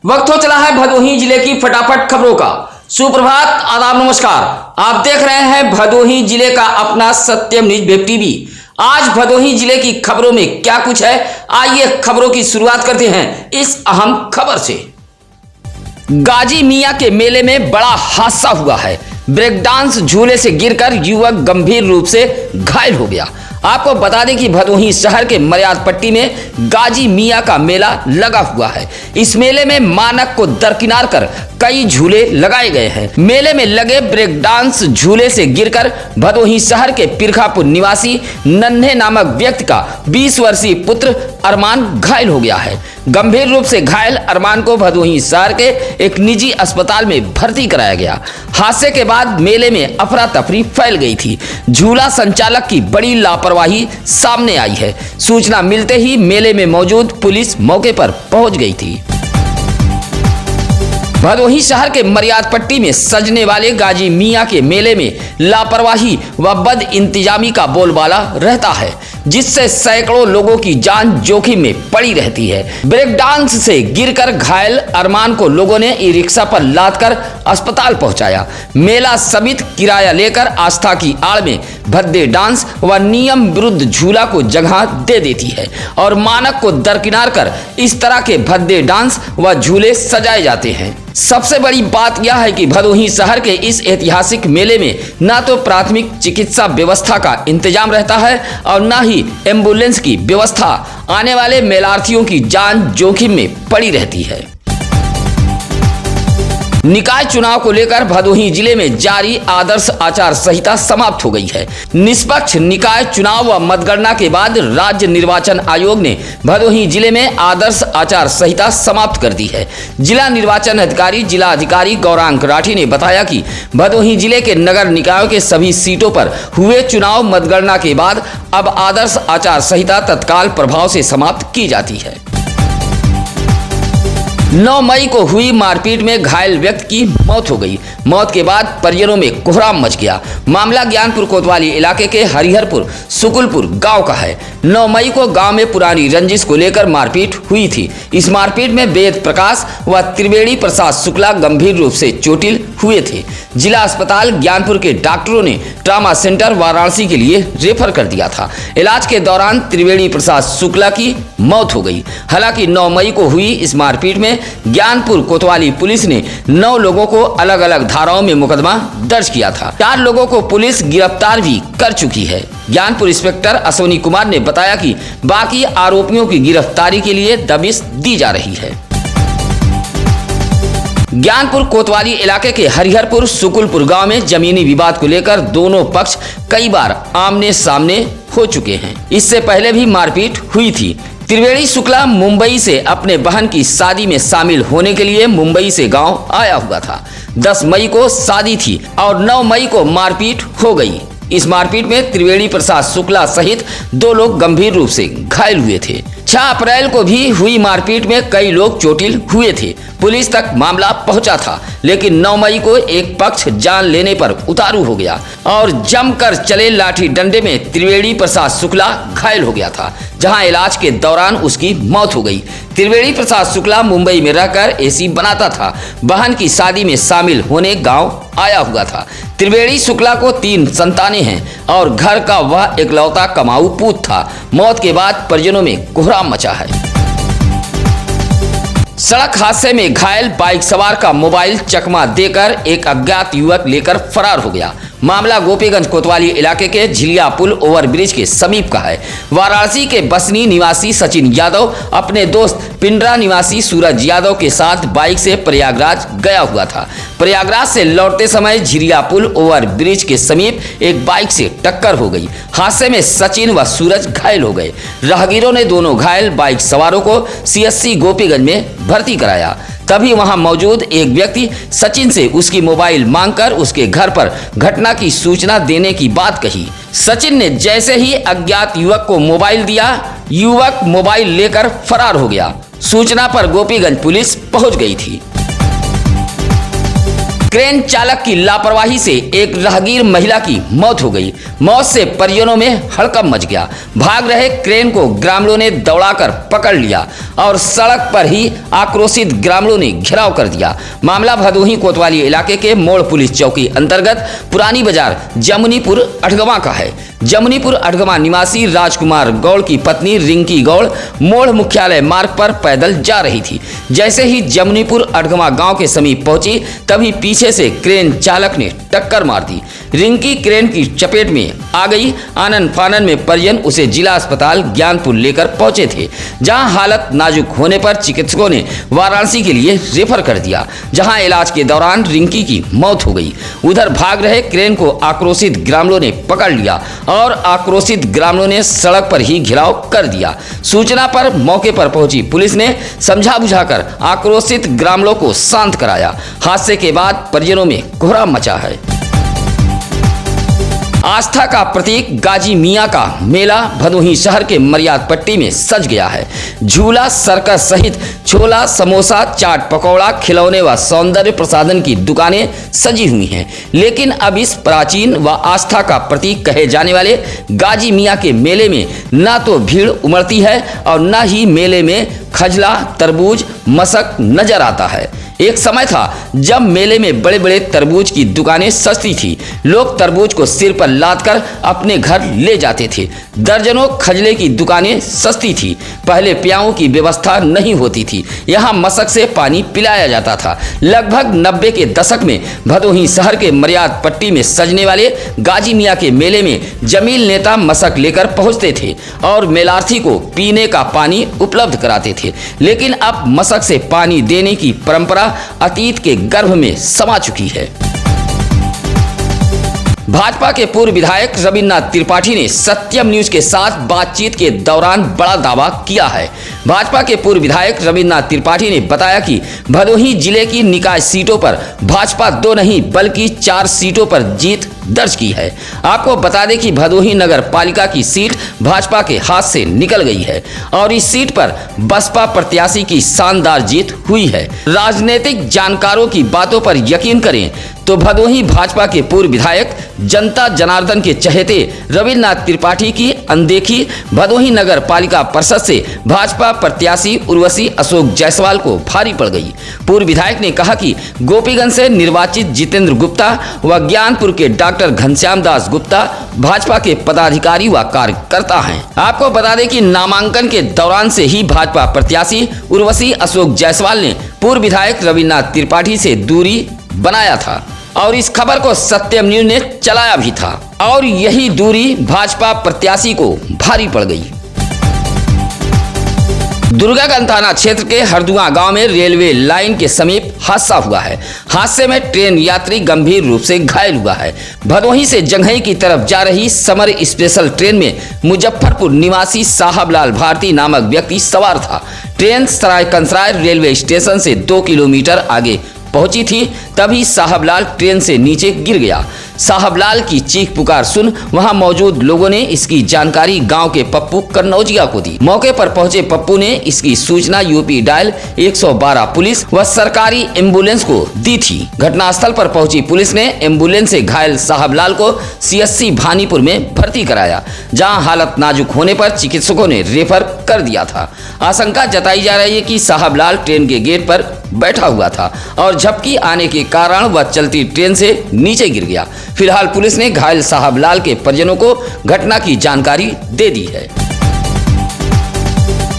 वक्त हो चला है भदोही जिले की फटाफट खबरों का। सुप्रभात, आदाब, नमस्कार। आप देख रहे हैं भदोही जिले का अपना सत्यम न्यूज वेब टीवी। आज भदोही जिले की खबरों में क्या कुछ है, आइए खबरों की शुरुआत करते हैं इस अहम खबर से। गाजी मियां के मेले में बड़ा हादसा हुआ है। ब्रेक डांस झूले से गिरकर युवक गंभीर रूप से घायल हो गया। आपको बता दें कि भदोही शहर के मर्याद पट्टी में गाजी मियां का मेला लगा हुआ है। इस मेले में मानक को दरकिनार कर कई झूले लगाए गए हैं। मेले में लगे ब्रेक डांस झूले से गिरकर भदोही शहर के पिरखापुर निवासी नन्हे नामक व्यक्ति का 20 वर्षीय पुत्र अरमान घायल हो गया है। गंभीर रूप से घायल अरमान को भदोही शहर के एक निजी अस्पताल में भर्ती कराया गया। हादसे के बाद मेले में अफरा तफरी फैल गई थी। झूला संचालक की बड़ी लापरवाही सामने आई है। सूचना मिलते ही मेले में मौजूद पुलिस मौके पर पहुंच गई थी। भदोही शहर के मर्याद पट्टी में सजने वाले गाजी मियां के मेले में लापरवाही व बद इंतजामी का बोलबाला रहता है, जिससे सैकड़ों लोगों की जान जोखिम में पड़ी रहती है। ब्रेक डांस से गिरकर घायल अरमान को लोगों ने ई रिक्शा पर लादकर अस्पताल पहुंचाया। मेला समित किराया लेकर आस्था की आड़ में भद्दे डांस व नियम विरुद्ध झूला को जगह दे देती है और मानक को दरकिनार कर इस तरह के भद्दे डांस व झूले सजाए जाते हैं। सबसे बड़ी बात यह है कि भदोही शहर के इस ऐतिहासिक मेले में न तो प्राथमिक चिकित्सा व्यवस्था का इंतजाम रहता है और न ही एम्बुलेंस की व्यवस्था। आने वाले मेलार्थियों की जान जोखिम में पड़ी रहती है। निकाय चुनाव को लेकर भदोही जिले में जारी आदर्श आचार संहिता समाप्त हो गई है। निष्पक्ष निकाय चुनाव व मतगणना के बाद राज्य निर्वाचन आयोग ने भदोही जिले में आदर्श आचार संहिता समाप्त कर दी है। जिला निर्वाचन अधिकारी जिला अधिकारी गौरांग राठी ने बताया कि भदोही जिले के नगर निकायों के सभी सीटों पर हुए चुनाव मतगणना के बाद अब आदर्श आचार संहिता तत्काल प्रभाव से समाप्त की जाती है। 9 मई को हुई मारपीट में घायल व्यक्ति की मौत हो गई। मौत के बाद परिजनों में कोहराम मच गया। मामला ज्ञानपुर कोतवाली इलाके के हरिहरपुर सुकुलपुर गांव का है। 9 मई को गांव में पुरानी रंजिश को लेकर मारपीट हुई थी। इस मारपीट में वेद प्रकाश व त्रिवेणी प्रसाद शुक्ला गंभीर रूप से चोटिल हुए थे। जिला अस्पताल ज्ञानपुर के डॉक्टरों ने ट्रामा सेंटर वाराणसी के लिए रेफर कर दिया था। इलाज के दौरान त्रिवेणी प्रसाद शुक्ला की मौत हो गई। हालांकि 9 मई को हुई इस मारपीट में ज्ञानपुर कोतवाली पुलिस ने 9 लोगों को अलग अलग धाराओं में मुकदमा दर्ज किया था। 4 लोगों को पुलिस गिरफ्तार भी कर चुकी है। ज्ञानपुर इंस्पेक्टर अश्विनी कुमार ने बताया कि बाकी आरोपियों की गिरफ्तारी के लिए दबिश दी जा रही है। ज्ञानपुर कोतवाली इलाके के हरिहरपुर सुकुलपुर गांव में जमीनी विवाद को लेकर दोनों पक्ष कई बार आमने सामने हो चुके हैं। इससे पहले भी मारपीट हुई थी। त्रिवेणी शुक्ला मुंबई से अपने बहन की शादी में शामिल होने के लिए मुंबई से गांव आया हुआ था। 10 मई को शादी थी और 9 मई को मारपीट हो गई। इस मारपीट में त्रिवेणी प्रसाद शुक्ला सहित 2 लोग गंभीर रूप से घायल हुए थे। 6 अप्रैल को भी हुई मारपीट में कई लोग चोटिल हुए थे। पुलिस तक मामला पहुंचा था, लेकिन 9 मई को एक पक्ष जान लेने पर उतारू हो गया और जमकर चले लाठी डंडे में त्रिवेणी प्रसाद शुक्ला घायल हो गया था, जहां इलाज के दौरान उसकी मौत हो गई। त्रिवेणी प्रसाद शुक्ला मुंबई में रहकर एसी बनाता था। बहन की शादी में शामिल होने गांव आया हुआ था। त्रिवेणी शुक्ला को 3 संतानें हैं और घर का वह इकलौता कमाऊ पूत था। मौत के बाद परिजनों में कोहराम मचा है। सड़क हादसे में घायल बाइक सवार का मोबाइल चकमा देकर एक अज्ञात युवक लेकर फरार हो गया। मामला गोपीगंज कोतवाली इलाके के झिलिया पुल ओवरब्रिज के समीप का है। वाराणसी के बसनी निवासी सचिन यादव अपने दोस्त पिंडरा निवासी सूरज यादव के साथ बाइक से प्रयागराज गया हुआ था। प्रयागराज से लौटते समय झिलिया पुल ओवरब्रिज के समीप एक बाइक से टक्कर हो गई। हादसे में सचिन व सूरज घायल हो गए। राहगीरों ने दोनों घायल बाइक सवारों को CSC गोपीगंज में भर्ती कराया। तभी वहां मौजूद एक व्यक्ति सचिन से उसकी मोबाइल मांगकर उसके घर पर घटना की सूचना देने की बात कही। सचिन ने जैसे ही अज्ञात युवक को मोबाइल दिया, युवक मोबाइल लेकर फरार हो गया। सूचना पर गोपीगंज पुलिस पहुंच गई थी। क्रेन चालक की लापरवाही से एक राहगीर महिला की मौत हो गई। मौत से परिजनों में हड़कंप मच गया। भाग रहे क्रेन को ग्रामीणों ने दौड़ाकर पकड़ लिया और सड़क पर ही आक्रोशित ग्रामीणों ने घेराव कर दिया। मामला भदोही कोतवाली इलाके के मोड़ पुलिस चौकी अंतर्गत पुरानी बाजार जमुनीपुर अठगवा का है। जमुनीपुर अठगवा निवासी राजकुमार गौड़ की पत्नी रिंकी गौड़ मोड़ मुख्यालय मार्ग पर पैदल जा रही थी। जैसे ही जमुनीपुर अठगवा गांव के समीप पहुंची तभी पीछे से क्रेन चालक ने टक्कर मार दी। रिंकी क्रेन की चपेट में आ गई। आनन फानन में परिजन उसे जिला अस्पताल ज्ञानपुर लेकर पहुंचे थे, जहां हालत नाजुक होने पर चिकित्सकों ने वाराणसी के लिए रेफर कर दिया, जहां इलाज के दौरान रिंकी की मौत हो गई। उधर भाग रहे क्रेन को आक्रोशित ग्रामीणों ने पकड़ लिया और आक्रोशित ग्रामीणों ने सड़क पर ही घेराव कर दिया। सूचना पर मौके पर पहुंची पुलिस ने समझा बुझाकर आक्रोशित ग्रामीणों को शांत कराया। हादसे के बाद परिजनों में कोहराम मचा है। आस्था का प्रतीक गाजी मियां का मेला भदोही शहर के मर्याद पट्टी में सज गया है। झूला, सर्कस सहित छोला, समोसा, चाट, पकौड़ा, खिलौने व सौंदर्य प्रसाधन की दुकानें सजी हुई हैं। लेकिन अब इस प्राचीन व आस्था का प्रतीक कहे जाने वाले गाजी मियां के मेले में न तो भीड़ उमड़ती है और न ही मेले में खजला, तरबूज, मशक नजर आता है। एक समय था जब मेले में बड़े बड़े तरबूज की दुकानें सस्ती थी। लोग तरबूज को सिर पर लादकर अपने घर ले जाते थे। दर्जनों खजले की दुकानें सस्ती थी। पहले प्याओं की व्यवस्था नहीं होती थी। यहाँ मशक से पानी पिलाया जाता था। लगभग 90 के दशक में भदोही शहर के मर्याद पट्टी में सजने वाले गाजी मियां के मेले में जमील नेता मशक लेकर पहुंचते थे और मेलार्थी को पीने का पानी उपलब्ध कराते थे। लेकिन अब मशक से पानी देने की परंपरा अतीत के गर्भ में समा चुकी है। भाजपा के पूर्व विधायक रविन्द्रनाथ त्रिपाठी ने सत्यम न्यूज के साथ बातचीत के दौरान बड़ा दावा किया है। भाजपा के पूर्व विधायक रविन्द्रनाथ त्रिपाठी ने बताया कि भदोही जिले की निकाय सीटों पर भाजपा 2 नहीं बल्कि 4 सीटों पर जीत दर्ज की है। आपको बता दें कि भदोही नगर पालिका की सीट भाजपा के हाथ से निकल गई है और इस सीट पर बसपा प्रत्याशी की शानदार जीत हुई है। राजनीतिक जानकारों की बातों पर यकीन करें तो भदोही भाजपा के पूर्व विधायक जनता जनार्दन के चहेते रविन्द्रनाथ त्रिपाठी की अनदेखी भदोही नगर पालिका परिषद से भाजपा प्रत्याशी उर्वशी अशोक जायसवाल को भारी पड़ गई। पूर्व विधायक ने कहा कि गोपीगंज से निर्वाचित जितेंद्र गुप्ता व ज्ञानपुर के डॉक्टर घनश्याम दास गुप्ता भाजपा के पदाधिकारी व कार्यकर्ता हैं। आपको बता दें कि नामांकन के दौरान से ही भाजपा प्रत्याशी उर्वशी अशोक जायसवाल ने पूर्व विधायक रविन्द्रनाथ त्रिपाठी से दूरी बनाया था और इस खबर को सत्यम न्यूज ने चलाया भी था और यही दूरी भाजपा प्रत्याशी को भारी पड़ गई। दुर्गागंज थाना क्षेत्र के हरदुआ गांव में रेलवे लाइन के समीप हादसा हुआ है। हादसे में ट्रेन यात्री गंभीर रूप से घायल हुआ है। भदोही से जंघई की तरफ जा रही समर स्पेशल ट्रेन में मुजफ्फरपुर निवासी साहबलाल भारती नामक व्यक्ति सवार था। ट्रेन सराय कंसराय रेलवे स्टेशन से 2 किलोमीटर आगे पहुंची थी, तभी साहबलाल ट्रेन से नीचे गिर गया। साहबलाल की चीख पुकार सुन वहां मौजूद लोगों ने इसकी जानकारी गांव के पप्पू कन्नौजिया को दी। मौके पर पहुंचे पप्पू ने इसकी सूचना यूपी डायल 112 पुलिस व सरकारी एम्बुलेंस को दी थी। घटनास्थल पर पहुंची पुलिस ने एम्बुलेंस से घायल साहबलाल को CSC भानीपुर में भर्ती कराया, जहां हालत नाजुक होने पर चिकित्सकों ने रेफर कर दिया था। आशंका जताई जा रही है कि साहबलाल ट्रेन के गेट पर बैठा हुआ था और झपकी आने के कारण वह चलती ट्रेन से नीचे गिर गया। फिलहाल पुलिस ने घायल साहबलाल के परिजनों को घटना की जानकारी दे दी है।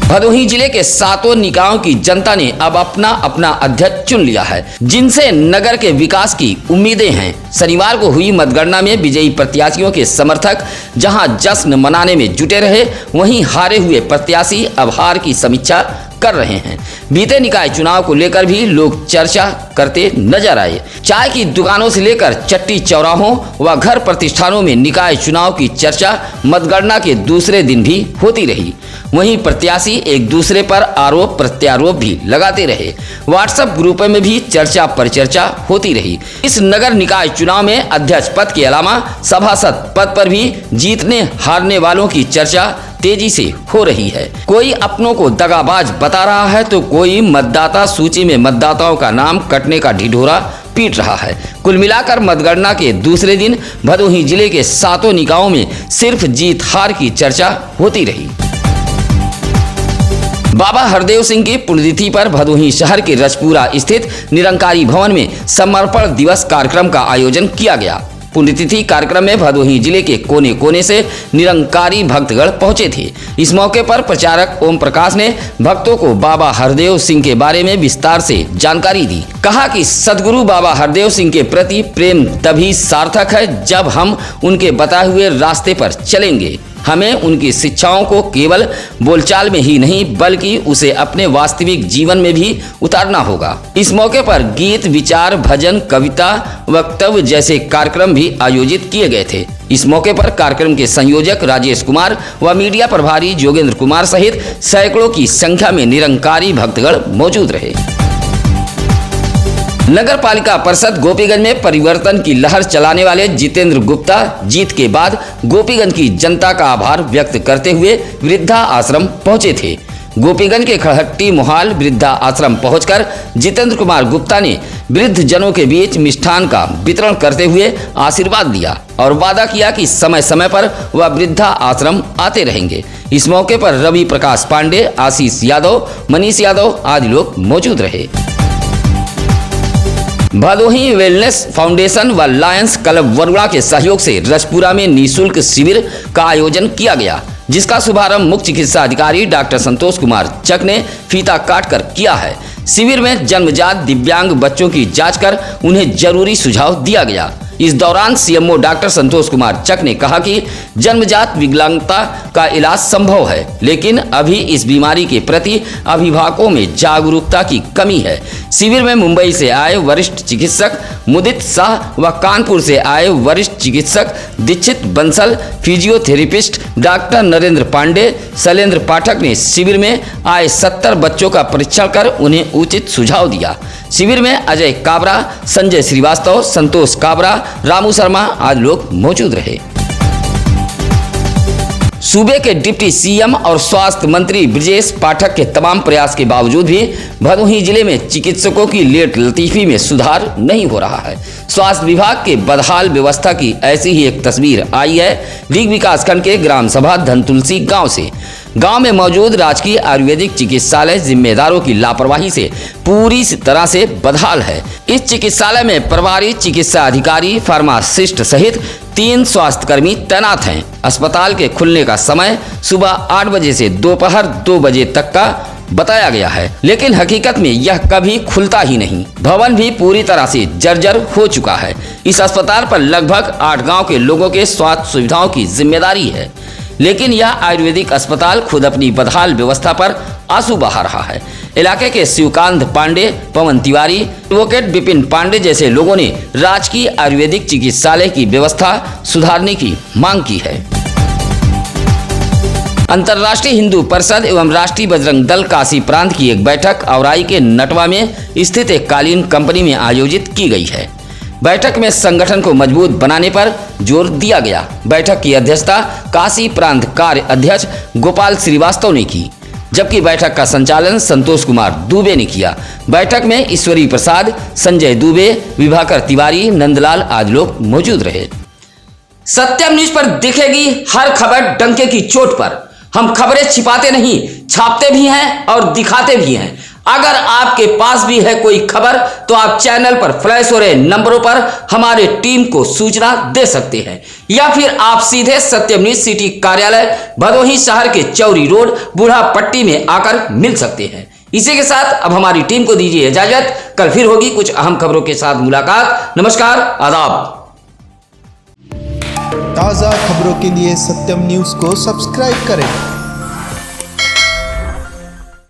भदोही जिले के 7 निकायों की जनता ने अब अपना अपना अध्यक्ष चुन लिया है, जिनसे नगर के विकास की उम्मीदें हैं। शनिवार को हुई मतगणना में विजयी प्रत्याशियों के समर्थक जहां जश्न मनाने में जुटे रहे, वहीं हारे हुए प्रत्याशी अब हार की समीक्षा कर रहे हैं। बीते निकाय चुनाव को लेकर भी लोग चर्चा करते नजर आए। चाय की दुकानों से लेकर चट्टी चौराहों व घर प्रतिष्ठानों में निकाय चुनाव की चर्चा मतगणना के दूसरे दिन भी होती रही। वहीं प्रत्याशी एक दूसरे पर आरोप प्रत्यारोप भी लगाते रहे। व्हाट्सएप ग्रुपों में भी चर्चा परिचर्चा होती रही। इस नगर निकाय चुनाव में अध्यक्ष पद के अलावा सभासद पद पर भी जीतने हारने वालों की चर्चा तेजी से हो रही है। कोई अपनों को दगाबाज बता रहा है तो कोई मतदाता सूची में मतदाताओं का नाम कटने का ढिढोरा पीट रहा है। कुल मिलाकर मतगणना के दूसरे दिन भदोही जिले के 7 निकायों में सिर्फ जीत हार की चर्चा होती रही। बाबा हरदेव सिंह की पुण्यतिथि पर भदोही शहर के रजपुरा स्थित निरंकारी भवन में समर्पण दिवस कार्यक्रम का आयोजन किया गया। पुण्यतिथि कार्यक्रम में भदोही जिले के कोने कोने से निरंकारी भक्तगण पहुंचे थे। इस मौके पर प्रचारक ओम प्रकाश ने भक्तों को बाबा हरदेव सिंह के बारे में विस्तार से जानकारी दी। कहा कि सदगुरु बाबा हरदेव सिंह के प्रति प्रेम तभी सार्थक है जब हम उनके बताए हुए रास्ते पर चलेंगे। हमें उनकी शिक्षाओं को केवल बोलचाल में ही नहीं बल्कि उसे अपने वास्तविक जीवन में भी उतारना होगा। इस मौके पर गीत, विचार, भजन, कविता, वक्तव्य जैसे कार्यक्रम भी आयोजित किए गए थे। इस मौके पर कार्यक्रम के संयोजक राजेश कुमार व मीडिया प्रभारी जोगेंद्र कुमार सहित सैकड़ों की संख्या में निरंकारी भक्तगण मौजूद रहे। नगर पालिका परिषद गोपीगंज में परिवर्तन की लहर चलाने वाले जितेंद्र गुप्ता जीत के बाद गोपीगंज की जनता का आभार व्यक्त करते हुए वृद्धा आश्रम पहुंचे थे। गोपीगंज के खड़हट्टी मोहाल वृद्धा आश्रम पहुंचकर जितेंद्र कुमार गुप्ता ने वृद्ध जनों के बीच मिष्ठान का वितरण करते हुए आशीर्वाद दिया और वादा किया कि समय समय पर वह वृद्धा आश्रम आते रहेंगे। इस मौके पर रवि प्रकाश पांडे, आशीष यादव, मनीष यादव आदि लोग मौजूद रहे। भदोही वेलनेस फाउंडेशन व लायंस क्लब वरुणा के सहयोग से रजपुरा में निःशुल्क शिविर का आयोजन किया गया, जिसका शुभारंभ मुख्य चिकित्सा अधिकारी डॉक्टर संतोष कुमार चक ने फीता काटकर किया है। शिविर में जन्मजात दिव्यांग बच्चों की जांच कर उन्हें जरूरी सुझाव दिया गया। इस दौरान सीएमओ डॉक्टर संतोष कुमार चक ने कहा कि जन्मजात विकलांगता का इलाज संभव है, लेकिन अभी इस बीमारी के प्रति अभिभावकों में जागरूकता की कमी है। शिविर में मुंबई से आए वरिष्ठ चिकित्सक मुदित शाह व कानपुर से आए वरिष्ठ चिकित्सक दीक्षित बंसल, फिजियोथेरेपिस्ट डॉक्टर नरेंद्र पांडे, शैलेंद्र पाठक ने शिविर में आए 70 बच्चों का परीक्षण कर उन्हें उचित सुझाव दिया। शिविर में अजय काबरा, संजय श्रीवास्तव, संतोष काबरा, रामू शर्मा आदि लोग मौजूद रहे। सूबे के डिप्टी सीएम और स्वास्थ्य मंत्री ब्रजेश पाठक के तमाम प्रयास के बावजूद भी भदोही जिले में चिकित्सकों की लेट लतीफी में सुधार नहीं हो रहा है। स्वास्थ्य विभाग के बदहाल व्यवस्था की ऐसी ही एक तस्वीर आई है रीग विकासखंड के ग्राम सभा धनतुलसी गांव से। गांव में मौजूद राजकीय आयुर्वेदिक चिकित्सालय जिम्मेदारों की लापरवाही से पूरी तरह से बदहाल है। इस चिकित्सालय में प्रभारी चिकित्सा अधिकारी, फार्मासिस्ट सहित 3 स्वास्थ्यकर्मी तैनात हैं। अस्पताल के खुलने का समय सुबह 8 बजे से दोपहर 2 बजे तक का बताया गया है, लेकिन हकीकत में यह कभी खुलता ही नहीं। भवन भी पूरी तरह से जर्जर हो चुका है। इस अस्पताल पर लगभग 8 गांव के लोगों के स्वास्थ्य सुविधाओं की जिम्मेदारी है, लेकिन यह आयुर्वेदिक अस्पताल खुद अपनी बदहाल व्यवस्था पर आंसू बहा रहा है। इलाके के शिवकांत पांडे, पवन तिवारी, एडवोकेट विपिन पांडे जैसे लोगों ने राजकीय आयुर्वेदिक चिकित्सालय की व्यवस्था सुधारने की मांग की है। अंतर्राष्ट्रीय हिंदू परिषद एवं राष्ट्रीय बजरंग दल काशी प्रांत की एक बैठक औराई के नटवा में स्थित एक कालीन कंपनी में आयोजित की गई है। बैठक में संगठन को मजबूत बनाने पर जोर दिया गया। बैठक की अध्यक्षता काशी प्रांत कार्य अध्यक्ष गोपाल श्रीवास्तव ने की, जबकि बैठक का संचालन संतोष कुमार दुबे ने किया। बैठक में ईश्वरी प्रसाद, संजय दुबे, विभाकर तिवारी, नंदलाल आदि लोग मौजूद रहे। सत्यम न्यूज पर दिखेगी हर खबर डंके की चोट पर। हम खबरें छिपाते नहीं, छापते भी हैं और दिखाते भी हैं। अगर आपके पास भी है कोई खबर तो आप चैनल पर फ्लैश हो रहे नंबरों पर हमारे टीम को सूचना दे सकते हैं, या फिर आप सीधे सत्यम न्यूज सिटी कार्यालय भदोही शहर के चौरी रोड बूढ़ा पट्टी में आकर मिल सकते हैं। इसी के साथ अब हमारी टीम को दीजिए इजाजत। कल फिर होगी कुछ अहम खबरों के साथ मुलाकात। नमस्कार, आदाब। ताज़ा खबरों के लिए सत्यम न्यूज़ को सब्सक्राइब करें